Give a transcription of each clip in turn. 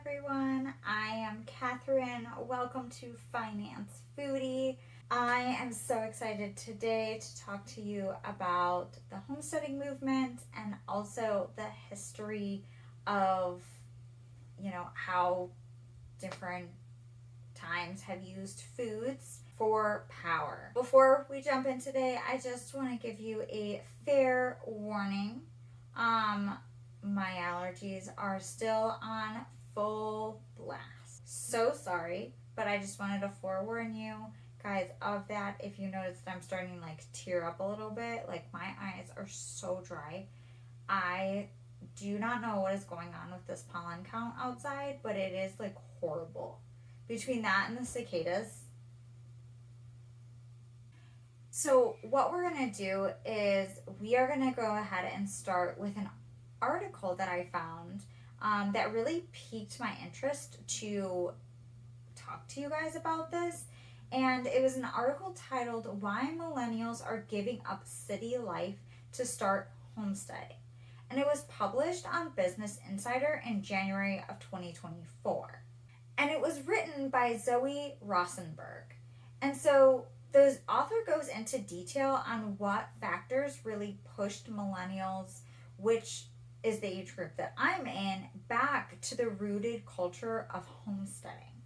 everyone. I am Catherine. Welcome to Finance Foodie. I am so excited today to talk to you about the homesteading movement and also the history of, how different times have used foods for power. Before we jump in today, I just want to give you a fair warning. My allergies are still on full blast. So sorry, but I just wanted to forewarn you guys of that. If you notice that I'm starting to tear up a little bit, my eyes are so dry. I do not know what is going on with this pollen count outside, but it is horrible. Between that and the cicadas. So what we're going to do is we are going to go ahead and start with an article that I found that really piqued my interest to talk to you guys about this. And it was an article titled "Why Millennials Are Giving Up City Life to Start Homesteading." And it was published on Business Insider in January of 2024. And it was written by Zoe Rosenberg. And so the author goes into detail on what factors really pushed millennials, which is the age group that I'm in, back to the rooted culture of homesteading.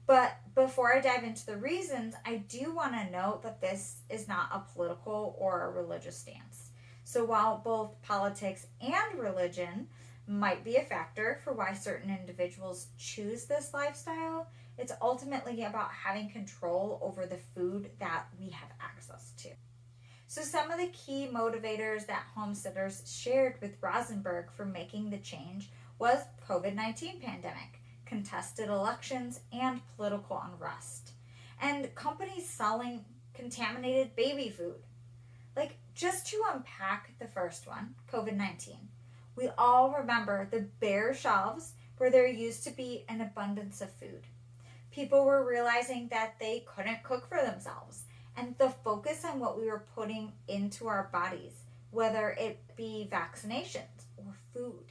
But before I dive into the reasons, I do want to note that this is not a political or a religious stance. So while both politics and religion might be a factor for why certain individuals choose this lifestyle, it's ultimately about having control over the food that we have access to. So some of the key motivators that homesteaders shared with Rosenberg for making the change was COVID-19 pandemic, contested elections, and political unrest, and companies selling contaminated baby food. Just to unpack the first one, COVID-19, we all remember the bare shelves where there used to be an abundance of food. People were realizing that they couldn't cook for themselves, and the focus on what we were putting into our bodies, whether it be vaccinations or food.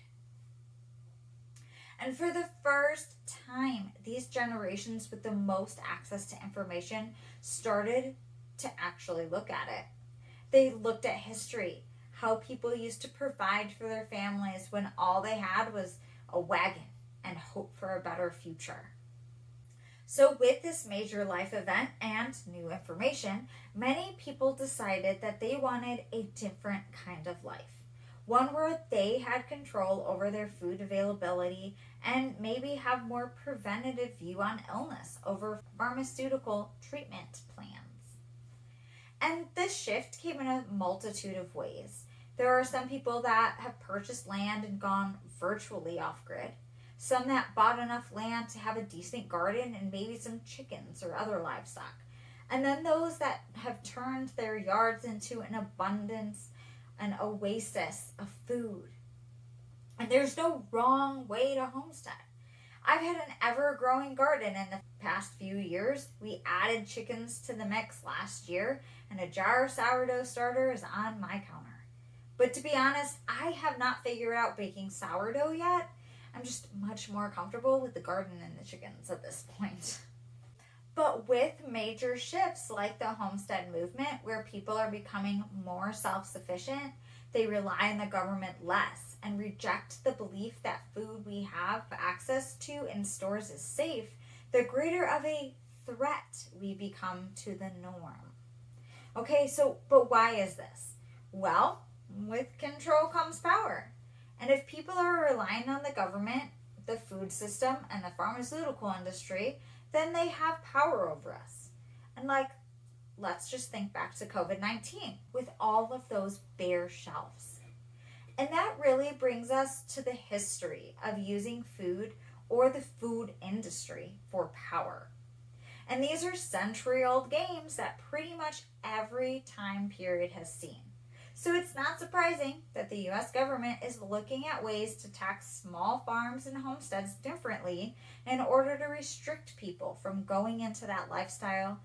And for the first time, these generations with the most access to information started to actually look at it. They looked at history, how people used to provide for their families when all they had was a wagon and hope for a better future. So with this major life event and new information, many people decided that they wanted a different kind of life. One where they had control over their food availability and maybe have more preventative view on illness over pharmaceutical treatment plans. And this shift came in a multitude of ways. There are some people that have purchased land and gone virtually off-grid. Some that bought enough land to have a decent garden and maybe some chickens or other livestock. And then those that have turned their yards into an abundance, an oasis of food. And there's no wrong way to homestead. I've had an ever-growing garden in the past few years. We added chickens to the mix last year, and a jar of sourdough starter is on my counter. But to be honest, I have not figured out baking sourdough yet. I'm just much more comfortable with the garden and the chickens at this point. But with major shifts like the homestead movement, where people are becoming more self-sufficient, they rely on the government less and reject the belief that food we have access to in stores is safe, the greater of a threat we become to the norm. Okay, but why is this? Well, with control comes power. And if people are relying on the government, the food system, and the pharmaceutical industry, then they have power over us. And let's just think back to COVID-19 with all of those bare shelves. And that really brings us to the history of using food or the food industry for power. And these are century-old games that pretty much every time period has seen. So it's not surprising that the U.S. government is looking at ways to tax small farms and homesteads differently in order to restrict people from going into that lifestyle.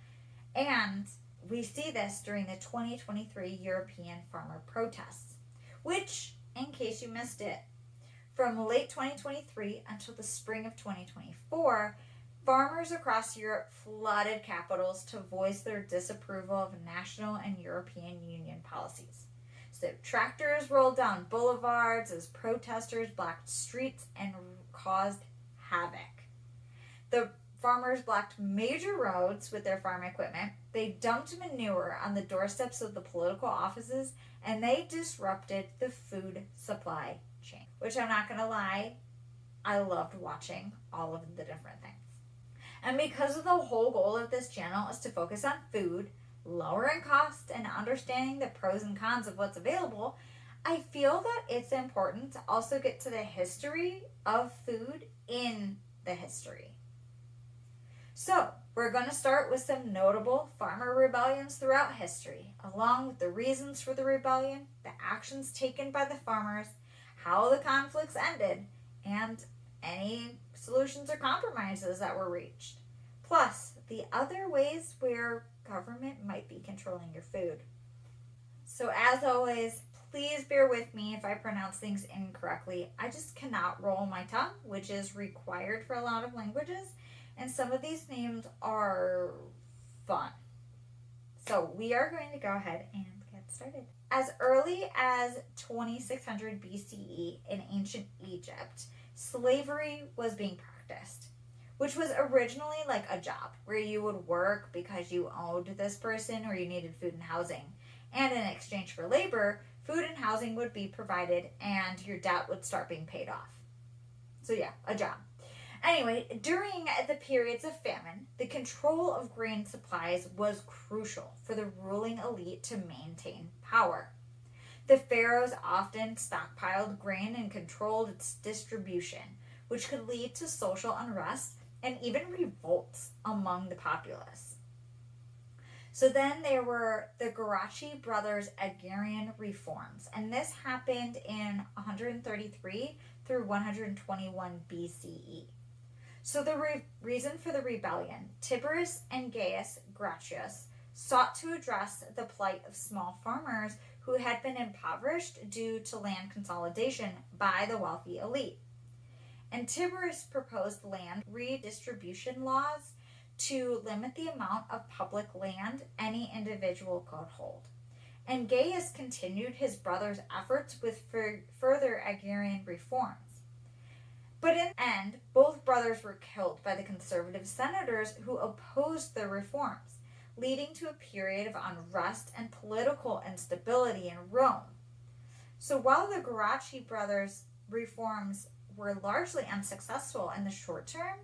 And we see this during the 2023 European farmer protests, which, in case you missed it, From late 2023 until the spring of 2024, farmers across Europe flooded capitals to voice their disapproval of national and European Union policies. So tractors rolled down boulevards as protesters blocked streets and caused havoc. The farmers blocked major roads with their farm equipment. They dumped manure on the doorsteps of the political offices, and they disrupted the food supply chain. Which, I'm not going to lie, I loved watching all of the different things. And because of the whole goal of this channel is to focus on food, lowering costs, and understanding the pros and cons of what's available, I feel that it's important to also get to the history of food in the history. So, we're going to start with some notable farmer rebellions throughout history, along with the reasons for the rebellion, the actions taken by the farmers, how the conflicts ended, and any solutions or compromises that were reached. Plus, the other ways where government might be controlling your food. So as always, please bear with me if I pronounce things incorrectly. I just cannot roll my tongue, which is required for a lot of languages, and some of these names are fun. So we are going to go ahead and get started. As early as 2600 BCE in ancient Egypt, slavery was being practiced, which was originally like a job where you would work because you owed this person or you needed food and housing. And in exchange for labor, food and housing would be provided and your debt would start being paid off. So yeah, a job. Anyway, during the periods of famine, the control of grain supplies was crucial for the ruling elite to maintain power. The pharaohs often stockpiled grain and controlled its distribution, which could lead to social unrest and even revolts among the populace. So then there were the Gracchi brothers' agrarian reforms, and this happened in 133 through 121 BCE. So the reason for the rebellion, Tiberius and Gaius Gracchus sought to address the plight of small farmers who had been impoverished due to land consolidation by the wealthy elite. And Tiberius proposed land redistribution laws to limit the amount of public land any individual could hold. And Gaius continued his brother's efforts with further agrarian reforms. But in the end, both brothers were killed by the conservative senators who opposed the reforms, leading to a period of unrest and political instability in Rome. So while the Gracchi brothers' reforms were largely unsuccessful in the short term,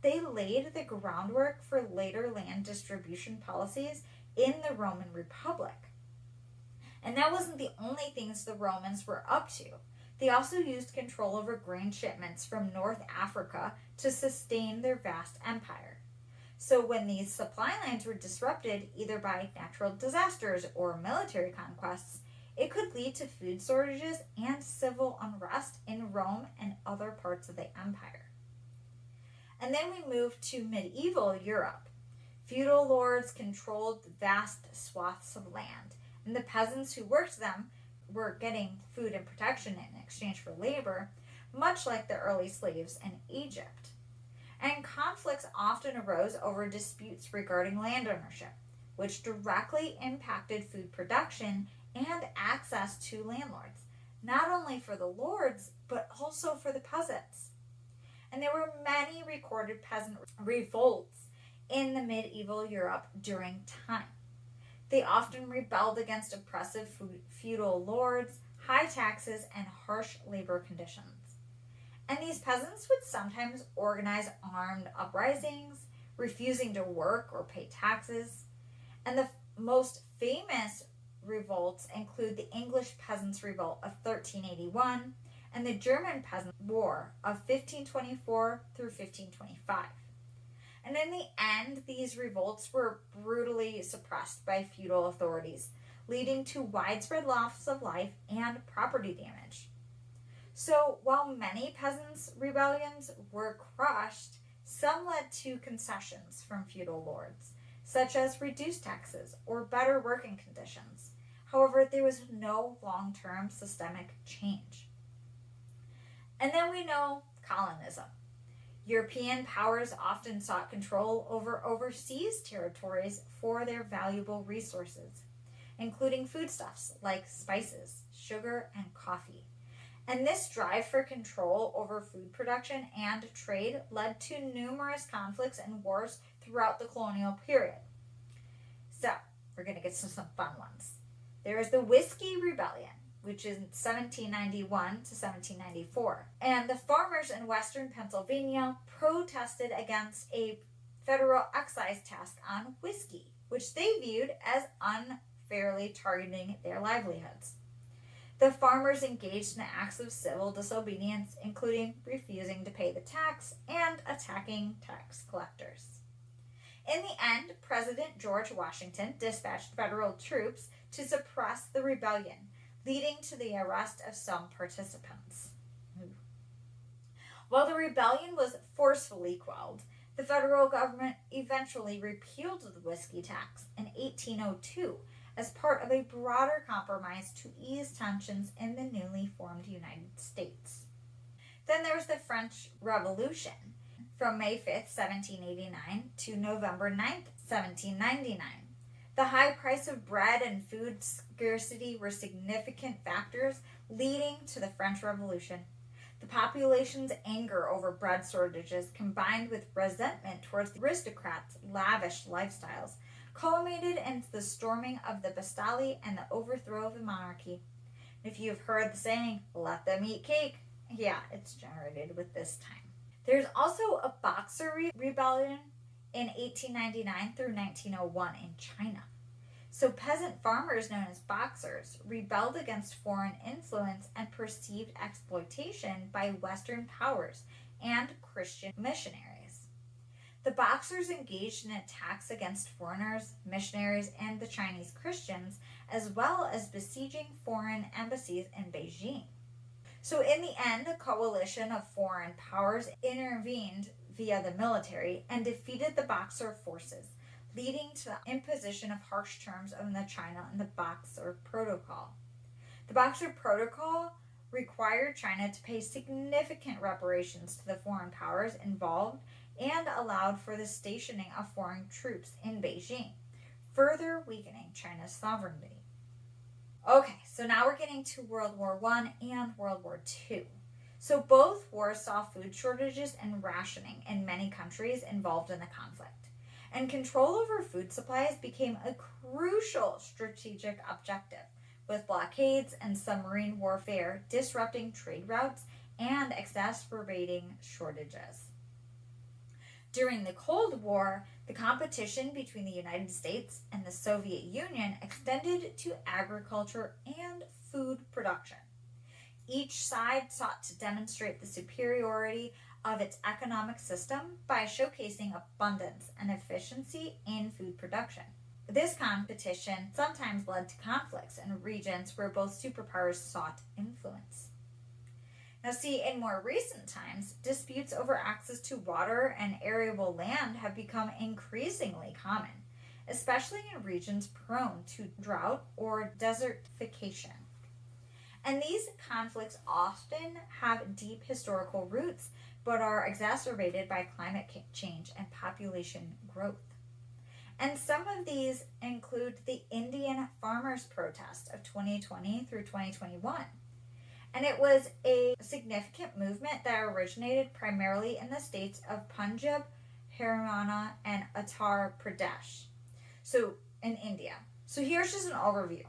they laid the groundwork for later land distribution policies in the Roman Republic. And that wasn't the only things the Romans were up to. They also used control over grain shipments from North Africa to sustain their vast empire. So when these supply lines were disrupted either by natural disasters or military conquests, it could lead to food shortages and civil unrest in Rome and other parts of the empire. And then we move to medieval Europe. Feudal lords controlled vast swaths of land, and the peasants who worked them were getting food and protection in exchange for labor, much like the early slaves in Egypt. And conflicts often arose over disputes regarding land ownership, which directly impacted food production and access to landlords, not only for the lords, but also for the peasants. And there were many recorded peasant revolts in the medieval Europe during time. They often rebelled against oppressive feudal lords, high taxes, and harsh labor conditions. And these peasants would sometimes organize armed uprisings, refusing to work or pay taxes. And the most famous revolts include the English Peasants' Revolt of 1381 and the German Peasant War of 1524 through 1525. And in the end, these revolts were brutally suppressed by feudal authorities, leading to widespread loss of life and property damage. So while many peasants' rebellions were crushed, some led to concessions from feudal lords, such as reduced taxes or better working conditions. However, there was no long-term systemic change. And then we know colonism. European powers often sought control over overseas territories for their valuable resources, including foodstuffs like spices, sugar, and coffee. And this drive for control over food production and trade led to numerous conflicts and wars throughout the colonial period. So, we're going to get to some fun ones. There is the Whiskey Rebellion, which is 1791 to 1794. And the farmers in western Pennsylvania protested against a federal excise tax on whiskey, which they viewed as unfairly targeting their livelihoods. The farmers engaged in acts of civil disobedience, including refusing to pay the tax and attacking tax collectors. In the end, President George Washington dispatched federal troops to suppress the rebellion, leading to the arrest of some participants. While the rebellion was forcefully quelled, the federal government eventually repealed the whiskey tax in 1802 as part of a broader compromise to ease tensions in the newly formed United States. Then there was the French Revolution from May 5th, 1789 to November 9th, 1799. The high price of bread and food scarcity were significant factors leading to the French Revolution. The population's anger over bread shortages, combined with resentment towards the aristocrats' lavish lifestyles, culminated in the storming of the Bastille and the overthrow of the monarchy. If you've heard the saying, let them eat cake, yeah, it's generated with this time. There's also a Boxer Rebellion in 1899 through 1901 in China. So peasant farmers known as Boxers rebelled against foreign influence and perceived exploitation by Western powers and Christian missionaries. The Boxers engaged in attacks against foreigners, missionaries, and the Chinese Christians, as well as besieging foreign embassies in Beijing. So in the end, a coalition of foreign powers intervened via the military and defeated the Boxer forces, leading to the imposition of harsh terms on the China and the Boxer Protocol. The Boxer Protocol required China to pay significant reparations to the foreign powers involved and allowed for the stationing of foreign troops in Beijing, further weakening China's sovereignty. Okay, so now we're getting to World War I and World War II. So both wars saw food shortages and rationing in many countries involved in the conflict. And control over food supplies became a crucial strategic objective, with blockades and submarine warfare disrupting trade routes and exacerbating shortages. During the Cold War, the competition between the United States and the Soviet Union extended to agriculture and food production. Each side sought to demonstrate the superiority of its economic system by showcasing abundance and efficiency in food production. This competition sometimes led to conflicts in regions where both superpowers sought influence. Now see, in more recent times, disputes over access to water and arable land have become increasingly common, especially in regions prone to drought or desertification. And these conflicts often have deep historical roots, but are exacerbated by climate change and population growth. And some of these include the Indian farmers' protest of 2020 through 2021. And it was a significant movement that originated primarily in the states of Punjab, Haryana, and Uttar Pradesh. So in India. So here's just an overview.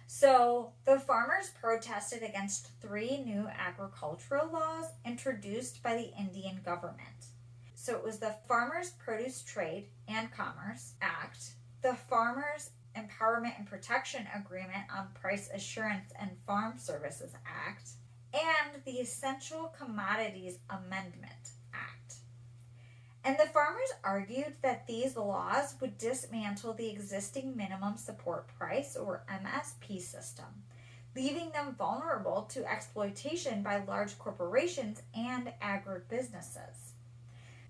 So the farmers protested against 3 new agricultural laws introduced by the Indian government. So it was the Farmers Produce Trade and Commerce Act, the Farmers Empowerment and Protection Agreement on Price Assurance and Farm Services Act, and the Essential Commodities Amendment Act. And the farmers argued that these laws would dismantle the existing minimum support price, or MSP system, leaving them vulnerable to exploitation by large corporations and agribusinesses.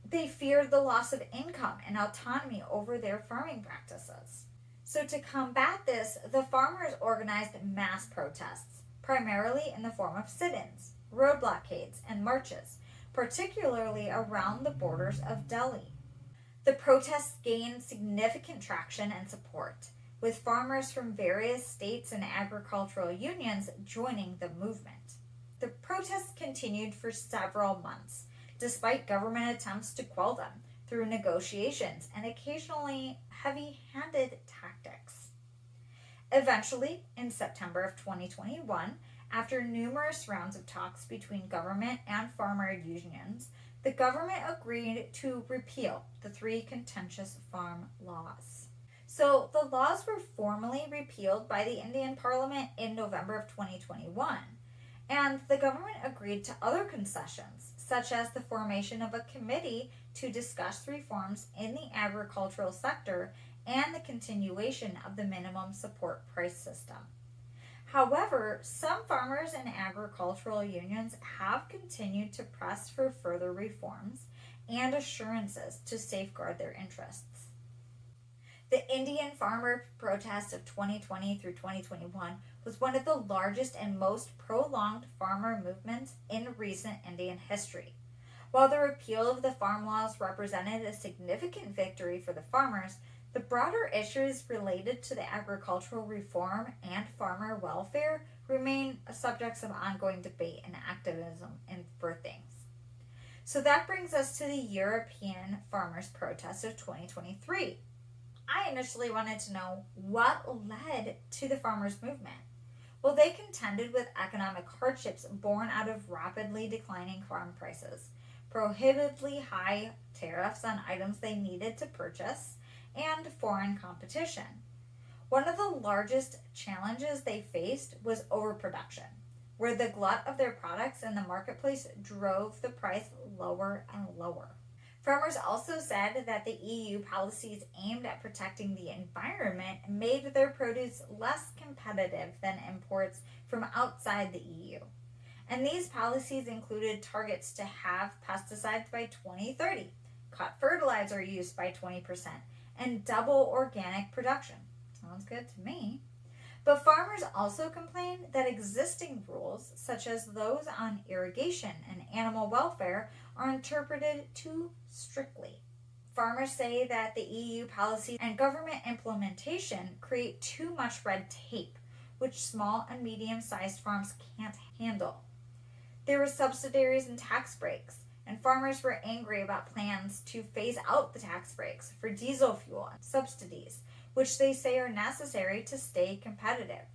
They feared the loss of income and autonomy over their farming practices. So to combat this, the farmers organized mass protests, primarily in the form of sit-ins, road blockades, and marches, particularly around the borders of Delhi. The protests gained significant traction and support, with farmers from various states and agricultural unions joining the movement. The protests continued for several months, despite government attempts to quell them through negotiations and occasionally heavy-handed tactics. Eventually, in September of 2021, after numerous rounds of talks between government and farmer unions, the government agreed to repeal the three contentious farm laws. So the laws were formally repealed by the Indian Parliament in November of 2021, and the government agreed to other concessions, such as the formation of a committee to discuss reforms in the agricultural sector and the continuation of the minimum support price system. However, some farmers and agricultural unions have continued to press for further reforms and assurances to safeguard their interests. The Indian farmer protest of 2020 through 2021 was one of the largest and most prolonged farmer movements in recent Indian history. While the repeal of the farm laws represented a significant victory for the farmers, the broader issues related to the agricultural reform and farmer welfare remain subjects of ongoing debate and activism for things. So that brings us to the European farmers' protest of 2023. I initially wanted to know what led to the farmers' movement. Well, they contended with economic hardships born out of rapidly declining farm prices, prohibitively high tariffs on items they needed to purchase, and foreign competition. One of the largest challenges they faced was overproduction, where the glut of their products in the marketplace drove the price lower and lower. Farmers also said that the EU policies aimed at protecting the environment made their produce less competitive than imports from outside the EU. And these policies included targets to have pesticides by 2030, cut fertilizer use by 20%, and double organic production. Sounds good to me. But farmers also complained that existing rules, such as those on irrigation and animal welfare, are interpreted too strictly. Farmers say that the EU policy and government implementation create too much red tape, which small and medium-sized farms can't handle. There were subsidies and tax breaks, and farmers were angry about plans to phase out the tax breaks for diesel fuel and subsidies, which they say are necessary to stay competitive.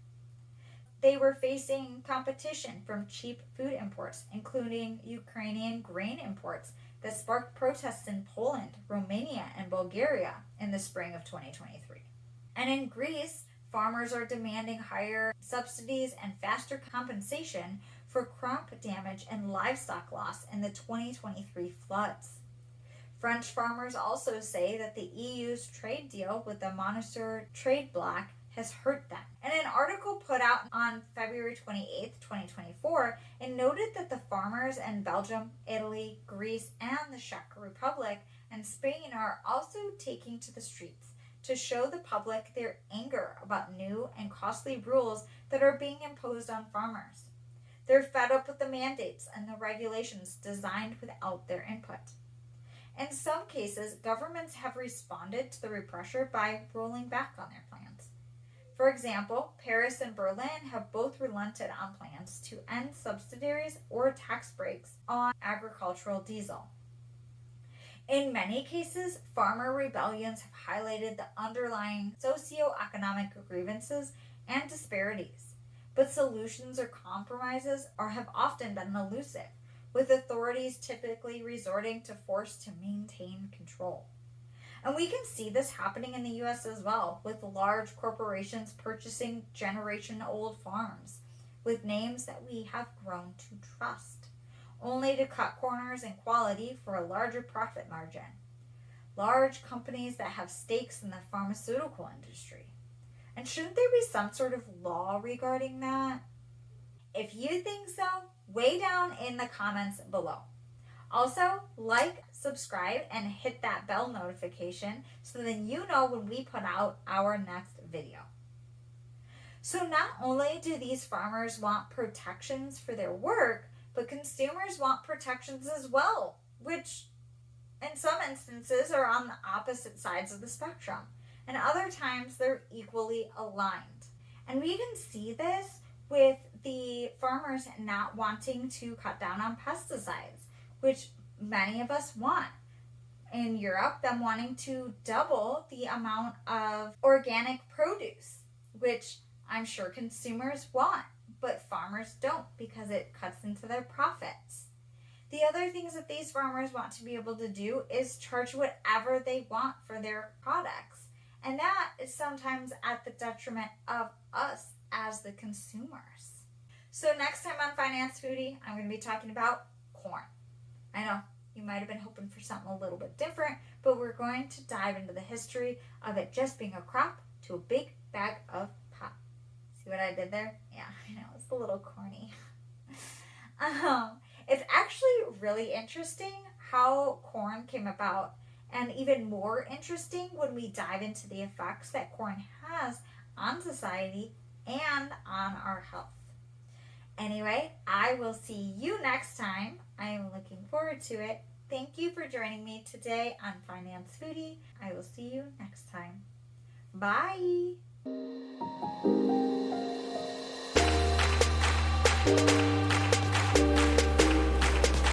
They were facing competition from cheap food imports, including Ukrainian grain imports that sparked protests in Poland, Romania, and Bulgaria in the spring of 2023. And in Greece, farmers are demanding higher subsidies and faster compensation for crop damage and livestock loss in the 2023 floods. French farmers also say that the EU's trade deal with the Monastir trade bloc has hurt them. In an article put out on February 28, 2024, it noted that the farmers in Belgium, Italy, Greece, and the Czech Republic and Spain are also taking to the streets to show the public their anger about new and costly rules that are being imposed on farmers. They're fed up with the mandates and the regulations designed without their input. In some cases, governments have responded to the repression by rolling back on their plans. For example, Paris and Berlin have both relented on plans to end subsidies or tax breaks on agricultural diesel. In many cases, farmer rebellions have highlighted the underlying socioeconomic grievances and disparities. But solutions or compromises have often been elusive, with authorities typically resorting to force to maintain control. And we can see this happening in the U.S. as well, with large corporations purchasing generation-old farms with names that we have grown to trust, only to cut corners in quality for a larger profit margin. Large companies that have stakes in the pharmaceutical industry. And shouldn't there be some sort of law regarding that? If you think so, way down in the comments below. Also, like, subscribe, and hit that bell notification so then you know when we put out our next video. So not only do these farmers want protections for their work, but consumers want protections as well, which in some instances are on the opposite sides of the spectrum, and other times they're equally aligned. And we can see this with the farmers not wanting to cut down on pesticides, which many of us want. In Europe, them wanting to double the amount of organic produce, which I'm sure consumers want, but farmers don't because it cuts into their profits. The other things that these farmers want to be able to do is charge whatever they want for their products. And that is sometimes at the detriment of us as the consumers. So next time on Finance Foodie, I'm going to be talking about corn. I know you might have been hoping for something a little bit different, but we're going to dive into the history of it just being a crop to a big bag of pop. See what I did there? Yeah, I know, it's a little corny. It's actually really interesting how corn came about, and even more interesting when we dive into the effects that corn has on society and on our health. Anyway, I will see you next time. I am looking forward to it. Thank you for joining me today on Finance Foodie. I will see you next time. Bye.